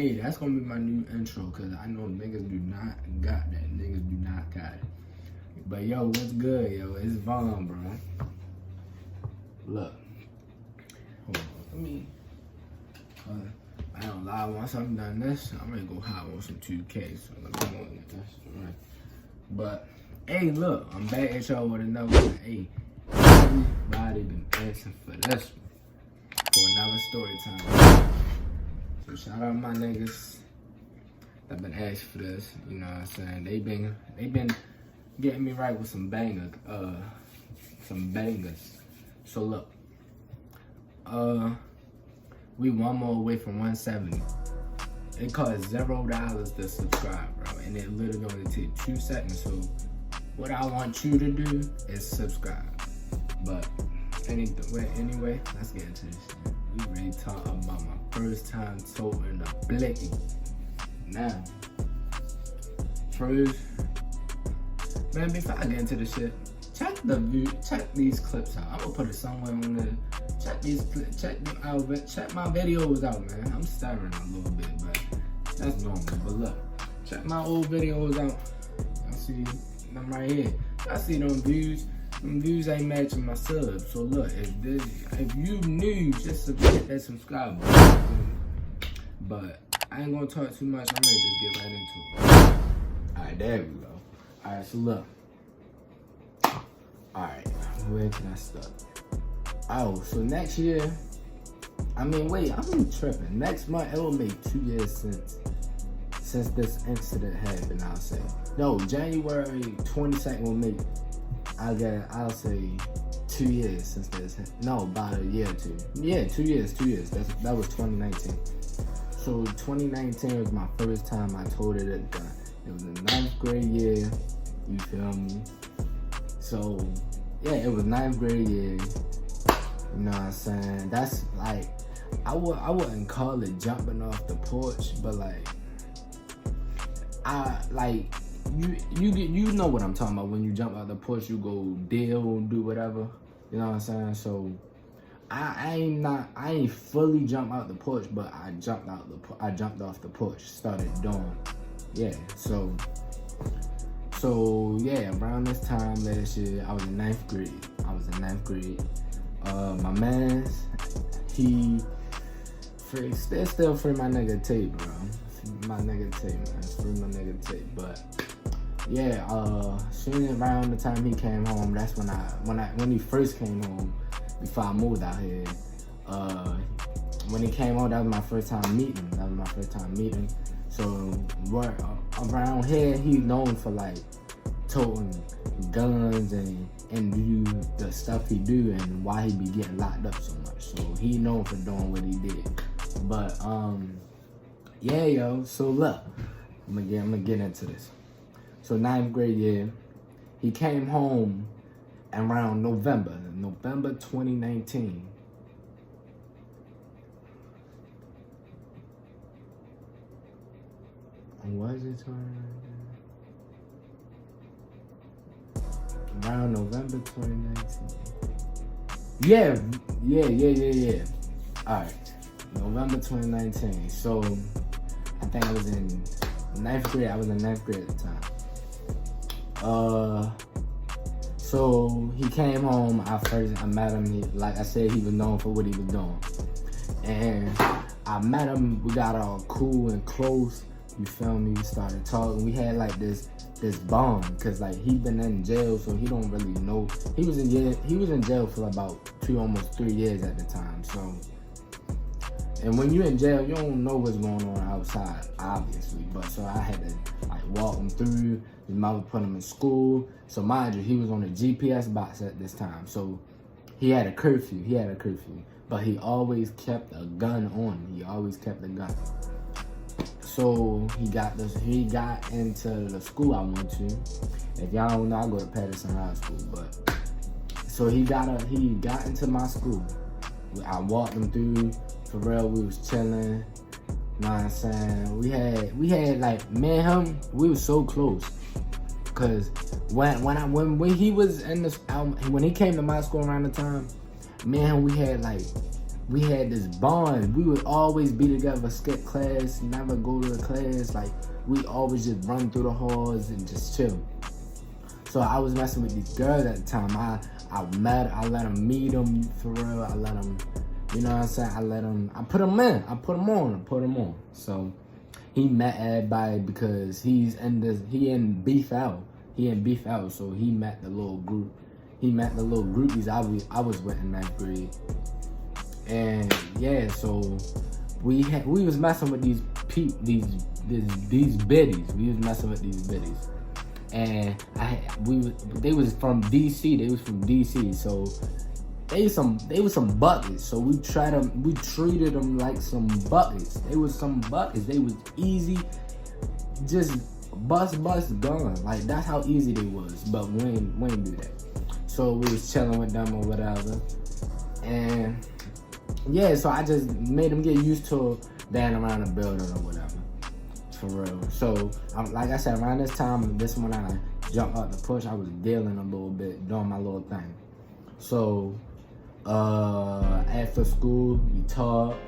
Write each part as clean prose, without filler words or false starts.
Hey, that's gonna be my new intro, cause I know niggas do not got that. Niggas do not got it. But yo, what's good, yo? It's Vaughn, bro. Look. Hold on. Let me. I don't lie. Once I'm done this, I'm gonna go hop on some 2K. So let me go on this. Right. But hey, look, I'm back at y'all with another one. Hey, everybody been asking for this one, for another story time. So shout out my niggas that been asking for this. You know what I'm saying? They been getting me right with some bangers. So look, we one more away from 170. It costs $0 to subscribe, bro, and it literally only takes 2 seconds. So what I want you to do is subscribe. But anyway, let's get into this shit. We ready to talk about my first time toting a blicky. Now, first, man, before I get into the shit, check these clips out. I'm gonna put it somewhere on the. Check my videos out, man. I'm stuttering a little bit, but that's normal. But look, check my old videos out. I see them right here. I see them views. Them views ain't matching my subs. So look, if you new, just hit that subscribe button. But I ain't gonna talk too much. I'm ready to just get right into it. Alright, there we go. Alright, so look. Alright, where can I start? Oh, so next year, I'm tripping. Next month, it will make 2 years since this incident happened, I'll say. No, January 22nd will make, I'll say 2 years since this happened. No, about a year or two. Yeah, 2 years. That was 2019. So 2019 was my first time I told it at gun. It was the 9th grade year, you feel me? So, yeah, it was 9th grade year. You know what I'm saying? That's like, I wouldn't call it jumping off the porch, but you know what I'm talking about. When you jump out the porch, you go do whatever. You know what I'm saying? So I ain't fully jumped out the porch, but I jumped off the porch, started doing. Yeah. So yeah, around this time last year, I was in 9th grade. My man's, still free my nigga Tate, bro. My nigga Tate, man. Free my nigga Tate. But yeah, soon around the time he came home, that's when he first came home, before I moved out here. When he came home, that was my first time meeting. So around here, he's known for like toting guns and do the stuff he do and why he be getting locked up so much. So he known for doing what he did. But yeah, yo. So look, I'm gonna get into this. So 9th grade year, he came home around November 2019. Was it 2019? Around November 2019. Yeah. Alright. November 2019. So I think I was in 9th grade. I was in 9th grade at the time. So he came home. I met him. Like I said, he was known for what he was doing. And I met him. We got all cool and close. You feel me? We started talking. We had like this bond, cause like he been in jail, so he don't really know. He was in jail for about almost 3 years at the time. So, and when you're in jail, you don't know what's going on outside, obviously. But so I had to like walk him through. His mother put him in school. So mind you, he was on a GPS box at this time. So he had a curfew. But he always kept a gun on him. He always kept a gun. So he got into the school I went to. If y'all don't know, I go to Patterson High School, but so he got into my school. I walked him through. For real, we was chilling. You know what I'm saying? We had like, me and him, we was so close. Cause when he was in this, when he came to my school around the time, me and him, we had like we had this bond. We would always be together, skip class, never go to the class. Like, we always just run through the halls and just chill. So I was messing with these girls at the time. I let them meet them for real. I let them, you know what I'm saying? I put them on. So he met everybody because he in beef out. So he met the little group. He met the little groupies I was with in 9th grade. And yeah, so we was messing with these biddies. We was messing with these biddies. And they was from DC. So they was some buckets. So we treated them like some buckets. They was some buckets. They was easy, just bust gone. Like, that's how easy they was. But we ain't do that. So we was chilling with them or whatever. And yeah, so I just made them get used to being around the building or whatever. For real. So, like I said, around this time, when I jumped out the push, I was dealing a little bit, doing my little thing. So, after school, we talked,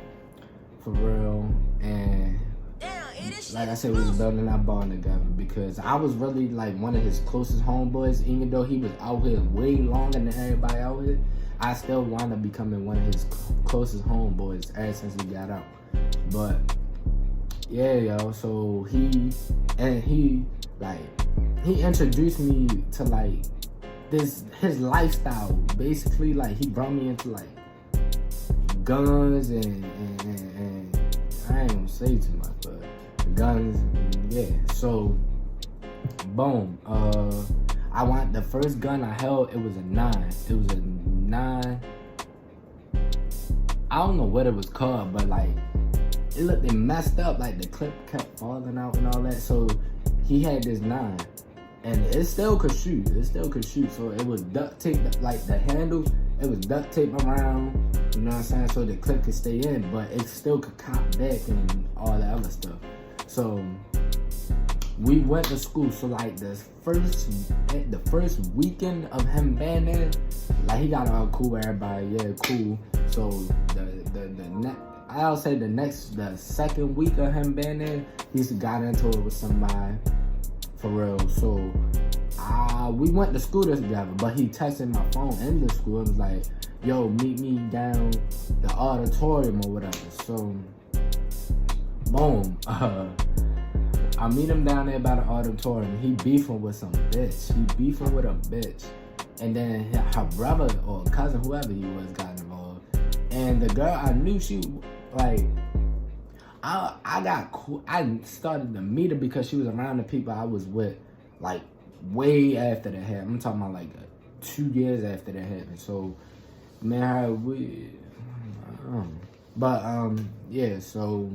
for real, and like I said, we was building that bond together because I was really like one of his closest homeboys. Even though he was out here way longer than everybody out here, I still wound up becoming one of his closest homeboys ever since he got out. But yeah, yo, so he introduced me to like his lifestyle. Basically, like, he brought me into like guns and I ain't gonna say too much, but guns, yeah. So boom, the first gun I held, it was a 9. It was a 9. I don't know what it was called, but like, it messed up. Like, the clip kept falling out and all that. So he had this 9, and it still could shoot. So it was duct taped, like the handles. It was duct taped around. You know what I'm saying? So the clip could stay in, but it still could cock back and all that other stuff. So we went to school. So like the first weekend of him being there, like, he got all cool with everybody. Yeah, cool. So the second week of him being there, he got into it with somebody, for real. So we went to school together, but he texted my phone in the school and was like, yo, meet me down the auditorium or whatever. So boom, I meet him down there by the auditorium. He beefing with some bitch. And then her brother or cousin, whoever he was, got involved. And the girl, I knew she, like, I started to meet her because she was around the people I was with, like, way after that happened. I'm talking about like 2 years after that happened. So, man, yeah, so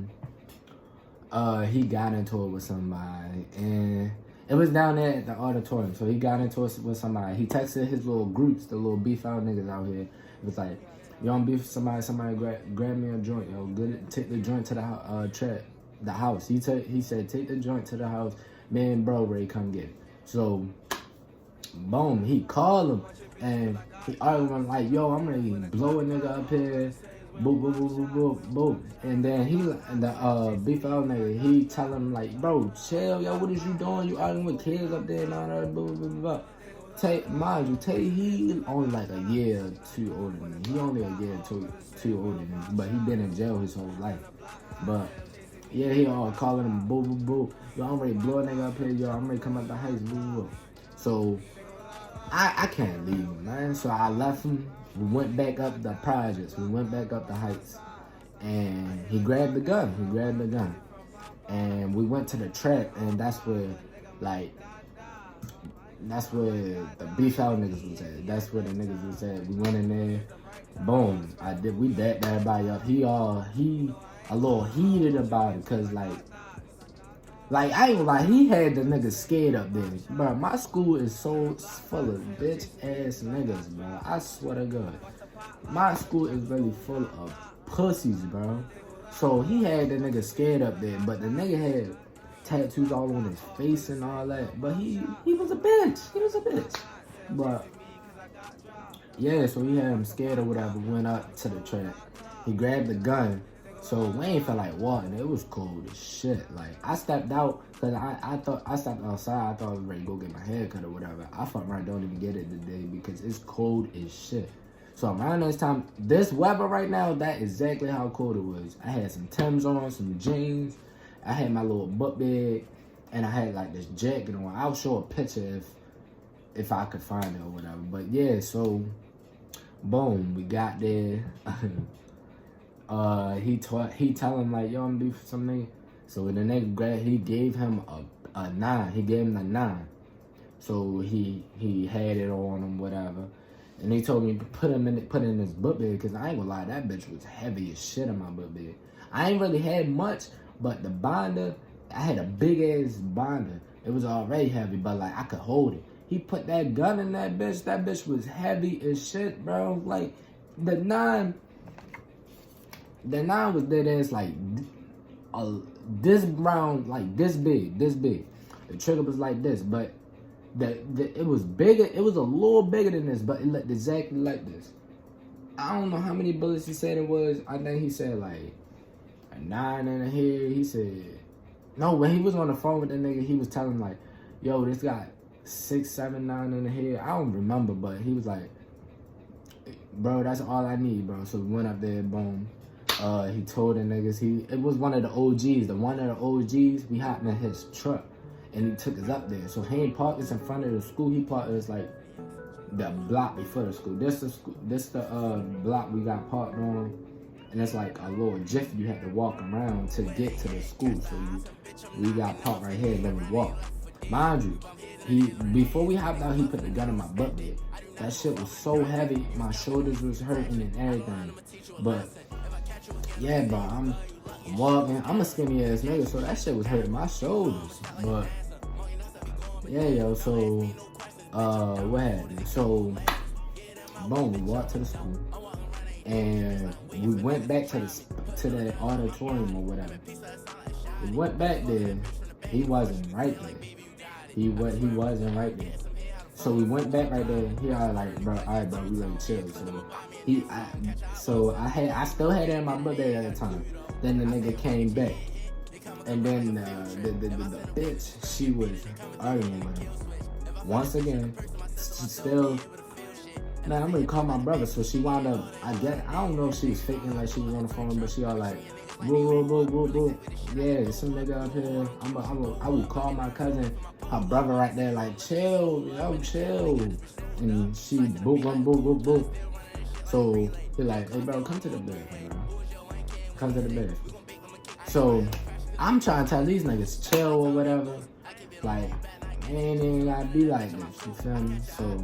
he got into it with somebody, and it was down there at the auditorium. So he got into it with somebody. He texted his little groups, the little beef out niggas out here. It was like, you want beef with somebody grab me a joint, yo. Take the joint to the house. He said, take the joint to the house. Me and bro Ray come get it. So, boom, he called him, and he arguing like, yo, I'm ready to blow a nigga up here. Boom, boom, boom, boom, boom, boom. And then the beef out nigga, he tell him like, bro, chill, yo, what is you doing? You arguing with kids up there and all that, blah, blah, blah, blah. He only like a year or two older than me. He only a year or two older than me, but he been in jail his whole life. But yeah, he all calling him boo boo boo. Yo, I'm ready to blow a nigga up here. Yo, I'm ready to come out the house, boo boo boo. So I can't leave him, man. So I left him. We went back up the projects. We went back up the heights, and he grabbed the gun. And we went to the track, and that's where the beef out niggas was at. That's where the niggas was at. We went in there, boom. We dapped everybody up. He a little heated about it, cause like I ain't gonna lie, he had the niggas scared up there. Bro, my school is so full of bitch ass niggas, bro. I swear to God. My school is really full of pussies, bro. So he had the niggas scared up there, but the nigga had tattoos all on his face and all that. But he was a bitch. But yeah, so he had him scared or whatever, went up to the track. he grabbed the gun. So we ain't felt like walking. It was cold as shit. Like, I stepped out because I thought I stepped outside. I thought I was ready to go get my hair cut or whatever. I fucking right don't even get it today because it's cold as shit. So around this time, this weather right now, that exactly how cold it was. I had some Timbs on, some jeans. I had my little book bag, and I had like this jacket on. I'll show a picture if I could find it or whatever. But yeah, so boom, we got there. He tell him like, yo, I'm gonna be some nigga. So the nigga he gave him a 9. He gave him the 9. So he had it on him, whatever. And he told me to put in his book bag, because I ain't gonna lie, that bitch was heavy as shit in my book bag. I ain't really had much, but the binder, I had a big ass binder. It was already heavy, but like I could hold it. He put that gun in that bitch was heavy as shit, bro. Like the 9 was dead ass like this brown, like this big. The trigger was like this, but it was bigger. It was a little bigger than this, but it looked exactly like this. I don't know how many bullets he said it was. I think he said like a 9 in the head. He said no. When he was on the phone with that nigga, he was telling him like, "Yo, this got 6, 7, 9 in the head." I don't remember, but he was like, "Bro, that's all I need, bro." So we went up there, boom. He told the niggas it was one of the OGs. The one of the OGs, we hopped in his truck. And he took us up there. So he ain't parked us in front of the school. He parked us like the block before the school. This the block we got parked on. And it's like a little jiff you had to walk around to get to the school. So we got parked right here and then we walked. Mind you, before we hopped out, he put the gun in my butt bag. That shit was so heavy, my shoulders was hurting and everything. But yeah, bro, I'm walking. I'm a skinny ass nigga, so that shit was hurting my shoulders. But yeah, yo, so what happened? So boom, we walked to the school and we went back to the auditorium or whatever. We went back there. He wasn't right there. He wasn't right there. So we went back right there. He was like, bro, all right, bro, we ready to chill. I still had it in my butt bag at the time. Then the nigga came back, and then the bitch, she was arguing with him. Once again, she still. Man, I'm gonna call my brother. So she wound up. I don't know if she was faking like she was on the phone, but she all like, boo. Yeah, some nigga up here. I would call my cousin, her brother right there, like, chill, yo, chill. And she boo. So he like, hey bro, come to the bed, bro. Come to the bed. So I'm trying to tell these niggas chill or whatever. Like, ain't even gotta be like this, you feel me? So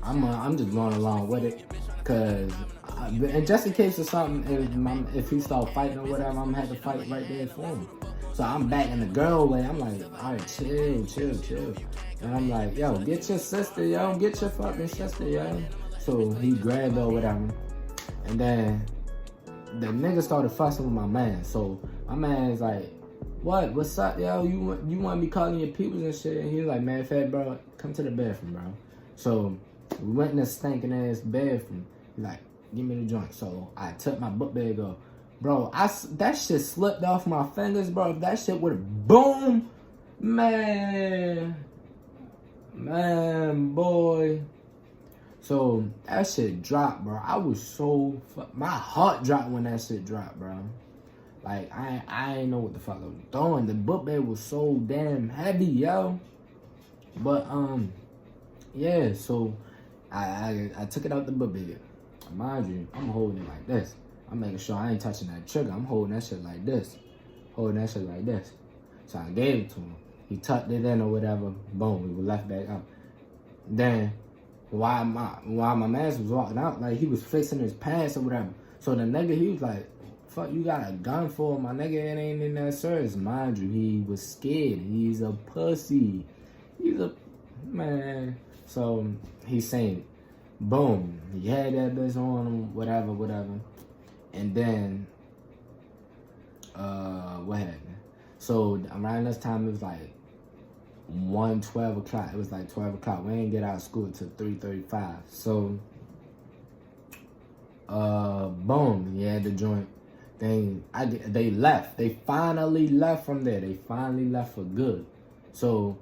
I'm just going along with it, cause and just in case of something, if he start fighting or whatever, I'm gonna have to fight right there for him. So I'm back in the girl way. I'm like, all right, chill. And I'm like, yo, get your sister, yo, get your fucking sister, yo. So he grabbed her or whatever, and then the nigga started fussing with my man. So my man's like, what's up, yo? You want me calling your peoples and shit? And he's like, man, fat bro, come to the bathroom, bro. So we went in the stinking ass bathroom. He's like, give me the joint. So I took my book bag off. Bro, that shit slipped off my fingers, bro. If that shit would've boom, man, boy. So that shit dropped, bro. I was so my heart dropped when that shit dropped, bro. Like I ain't know what the fuck I was doing. The book bag was so damn heavy, yo. But yeah. So I took it out the book bag. Mind you, I'm holding it like this. I'm making sure I ain't touching that trigger. I'm holding that shit like this. So I gave it to him. He tucked it in or whatever. Boom, we were left back up. Then while my man was walking out, like he was fixing his pants or whatever. So the nigga, he was like, fuck, you got a gun for him? My nigga, it ain't in that service. Mind you, he was scared. He's a pussy. He's a man. So he's saying, boom, he had that bitch on him, whatever. And then, what happened? So around this time, it was like 12 o'clock. It was like 12 o'clock. We didn't get out of school till 3:35. So, boom, he the joint. They left. They finally left from there. They finally left for good. So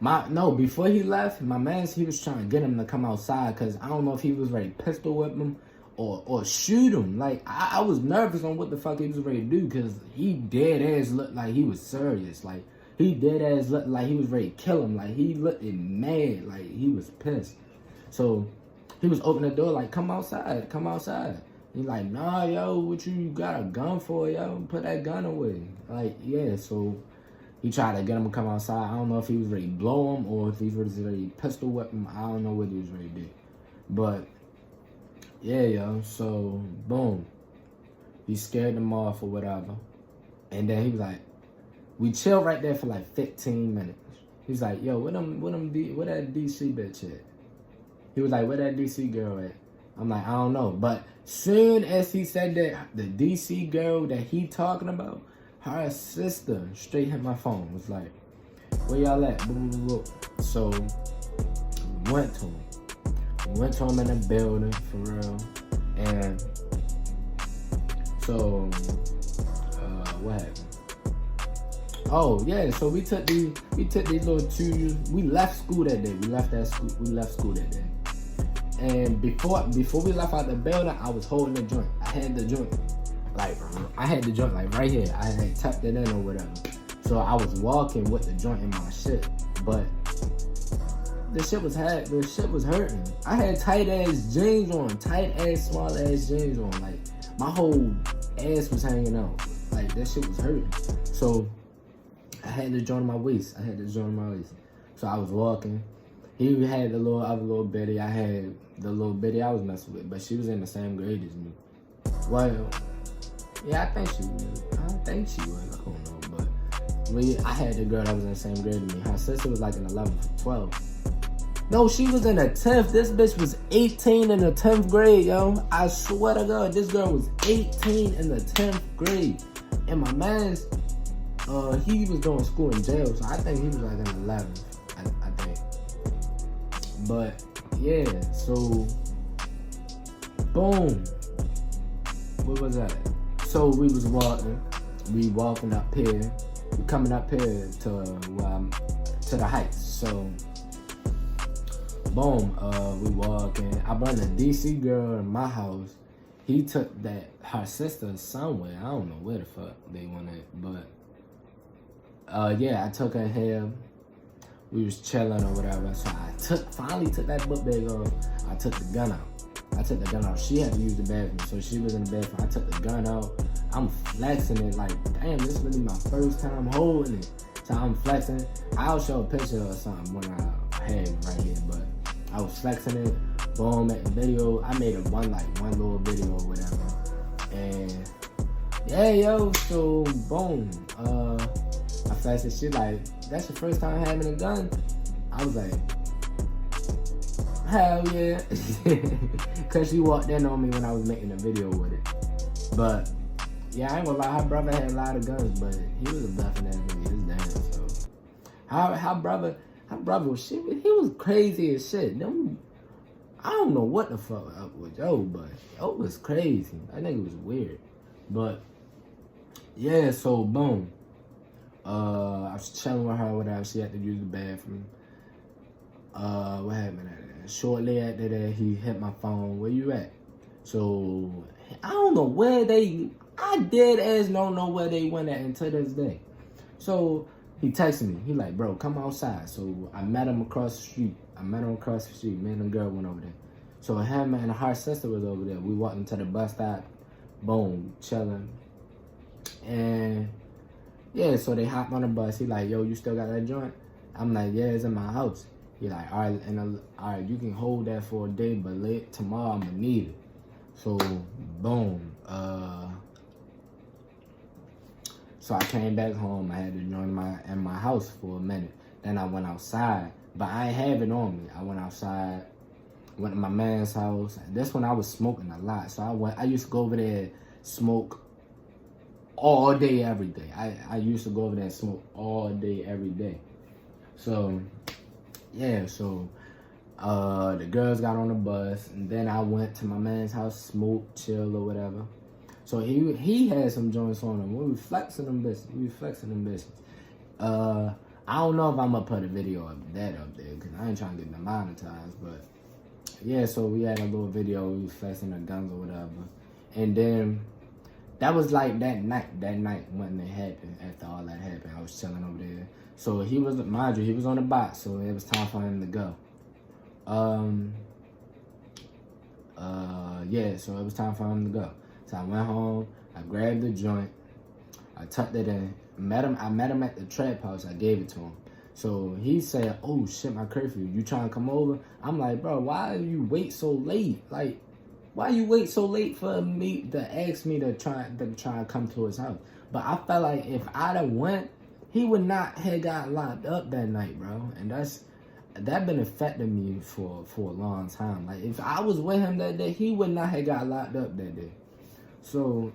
before he left, my man, he was trying to get him to come outside because I don't know if he was ready to pistol whip him or shoot him. Like, I was nervous on what the fuck he was ready to do because he dead ass looked like he was serious. Like, he dead ass looked like he was ready to kill him. Like, he looked mad. Like, he was pissed. So he was opening the door like, come outside, come outside. He's like, nah, yo, what you got a gun for, yo? Put that gun away. Like, yeah, so he tried to get him to come outside. I don't know if he was ready to blow him or if he was ready to pistol whip him. I don't know what he was ready to do. But, yeah, yo, so, boom. He scared them off or whatever. And then he was like, we chilled right there for like 15 minutes. He's like, yo, where that DC bitch at? He was like, where that DC girl at? I'm like, I don't know. But soon as he said that, the DC girl that he talking about, her sister straight hit my phone. Was like, where y'all at? Blah, blah, blah. So, we went to him. We went to him in the building, for real. And so, what happened? Oh, yeah, so we took these little two, we left school that day. We left school that day. And before we left out the building, I was holding the joint. I had the joint like right here. I had tucked it in or whatever. So I was walking with the joint in my shit. But the shit was hurting. I had tight ass jeans on, small ass jeans on. Like, my whole ass was hanging out. Like, that shit was hurting. So I had the joint in my waist. So I was walking. He had the other little bitty. I had the little bitty I was messing with, but she was in the same grade as me. Well, yeah, I think she was. I don't know, but I had the girl that was in the same grade as me. Her sister was like in 11th, 12th. No, she was in the 10th. This bitch was 18 in the 10th grade, yo. I swear to God, this girl was 18 in the 10th grade. And my man's, he was doing school in jail, so I think he was like in 11th, I think. But, yeah, so, boom. What was that? So we was walking up here. We coming up here to the heights. So, boom, we walking. I brought a DC girl in my house. He took her sister somewhere. I don't know where the fuck they went at, but, yeah, I took her here. We was chilling or whatever. So I finally took that book bag off. I took the gun out. She had to use the bathroom, so she was in the bathroom. I took the gun out. I'm flexing it like, damn, this is really my first time holding it. So I'm flexing. I'll show a picture or something when I had it right here, but I was flexing it. Boom, at the video. I made one little video or whatever. And yeah, yo, so boom. I flexed it. She like, that's your first time having a gun? I was like, hell yeah. Cause she walked in on me when I was making a video with it. But yeah, I ain't gonna lie, her brother had a lot of guns, but he was a bluffing ass nigga. His damn. So her brother was shit. He was crazy as shit. I don't know what the fuck up with Joe, but Joe was crazy. That nigga was weird. But yeah, so boom. I was chilling with her, whatever. She had to use the bathroom. What happened after that? Shortly after that, he hit my phone. Where you at? So I don't know where I dead ass don't know where they went at until this day. So he texted me. He like, bro, come outside. So I met him across the street. Me and the girl went over there. So him and her sister was over there. We walked into the bus stop. Boom, chilling. And yeah, so they hopped on the bus. He like, yo, you still got that joint? I'm like, yeah, it's in my house. He like, all right, you can hold that for a day, but tomorrow I'm gonna need it. So, boom. So I came back home. I had to join in my house for a minute. Then I went outside, but I ain't have it on me. I went outside, went to my man's house. And that's when I was smoking a lot. So I used to go over there, smoke all day, every day. I used to go over there and smoke all day, every day. So, yeah, so the girls got on the bus, and then I went to my man's house, smoked, chill, or whatever. So he had some joints on him. We was flexing them bitches. I don't know if I'm gonna put a video of that up there because I ain't trying to get demonetized, but yeah, so we had a little video, we was flexing the guns or whatever. And then that was like that night when it happened, after all that happened, I was chilling over there. So he was, mind you, he was on the box, so it was time for him to go. Yeah, so it was time for him to go. So I went home, I grabbed the joint, I tucked it in, I met him at the trap house, I gave it to him. So he said, oh shit, my curfew, you trying to come over? I'm like, bro, why you wait so late? Like, why you wait so late for me to ask me to try and come to his house? But I felt like if I'd have went, he would not have got locked up that night, bro. And that been affecting me for a long time. Like, if I was with him that day, he would not have got locked up that day. So,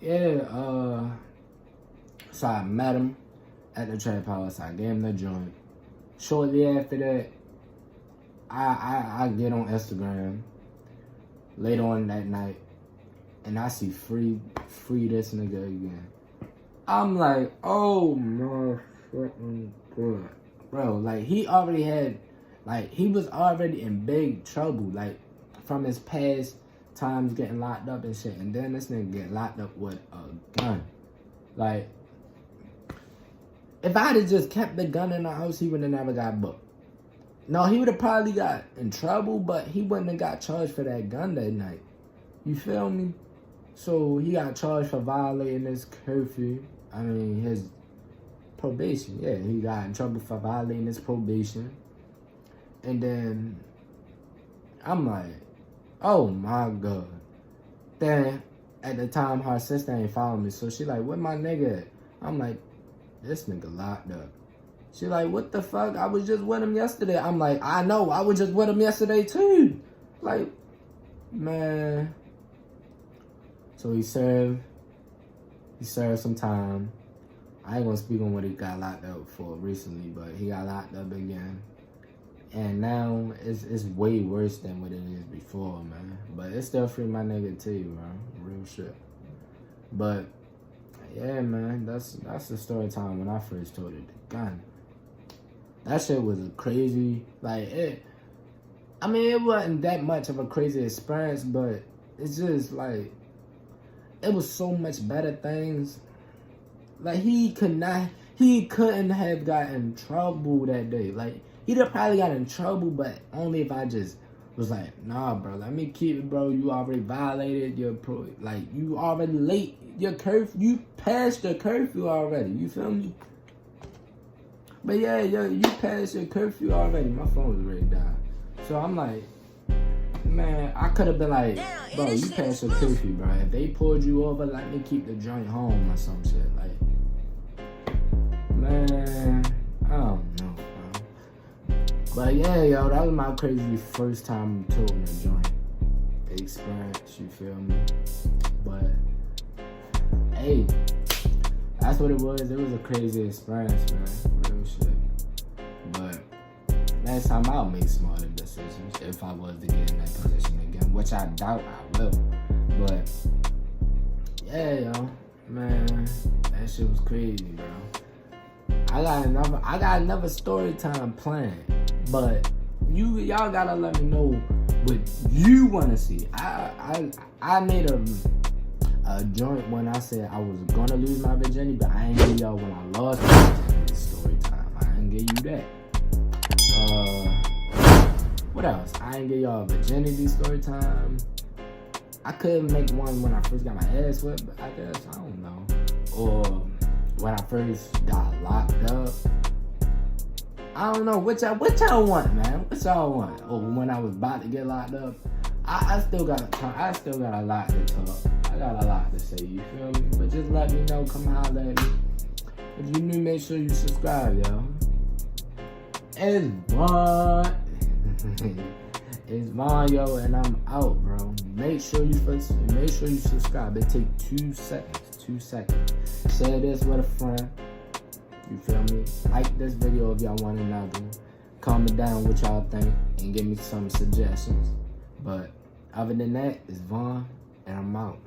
yeah, so I met him at the trap house. I gave him the joint. Shortly after that, I get on Instagram later on that night, and I see free this nigga again. I'm like, oh my fucking god, bro. Like, he already had, like, he was already in big trouble, like, from his past times getting locked up and shit, and then this nigga get locked up with a gun. Like, if I'd have just kept the gun in the house, he would have never got booked. No, he would have probably got in trouble, but he wouldn't have got charged for that gun that night. You feel me? So he got charged for violating his curfew. I mean, his probation. Yeah, he got in trouble for violating his probation. And then I'm like, oh my god. Then at the time, her sister ain't following me, so she like, where my nigga at? I'm like, this nigga locked up. She like, what the fuck? I was just with him yesterday. I'm like, I know, I was just with him yesterday too. Like, man. So he served some time. I ain't gonna speak on what he got locked up for recently, but he got locked up again. And now it's way worse than what it is before, man. But it's still free my nigga too, bro. Real shit. But yeah, man, that's the story time when I first told it the gun. That shit was crazy. Like, it wasn't that much of a crazy experience, but it's just like, it was so much better things. Like, he couldn't have gotten in trouble that day. Like, he'd have probably got in trouble, but only if I just was like, nah, bro, let me keep it, bro. You already violated your you already late. Your curfew, you passed your curfew already. You feel me? But yeah, you passed your curfew already. My phone was ready to die. So I'm like, man, I could have been like, bro, you passed your curfew, bro. If they pulled you over, let me keep the joint home or some shit. Like, man, I don't know, bro. But yeah, yo, that was my crazy first time toting a joint experience, you feel me? But hey, that's what it was. It was a crazy experience, man. Real shit. But next time I'll make smarter decisions if I was to get in that position again, which I doubt I will. But yeah, yo, man, that shit was crazy, bro. I got another story time planned, but y'all gotta let me know what you wanna see. I made a joint when I said I was gonna lose my virginity, but I ain't give y'all when I lost my virginity story time. I ain't give you that. What else? I ain't give y'all a virginity story time. I could make one when I first got my ass whipped, but I guess I don't know. Or when I first got locked up. I don't know. What y'all want, man? What y'all want? Or when I was about to get locked up. I still got a lot to talk. I got a lot to say, you feel me? But just let me know, come holler at me. If you new, make sure you subscribe, yo. It's Vaughn. It's Vaughn, yo, and I'm out, bro. Make sure you subscribe. It takes 2 seconds. 2 seconds. Share this with a friend. You feel me? Like this video if y'all want another one. Comment down what y'all think and give me some suggestions. But other than that, it's Vaughn, and I'm out.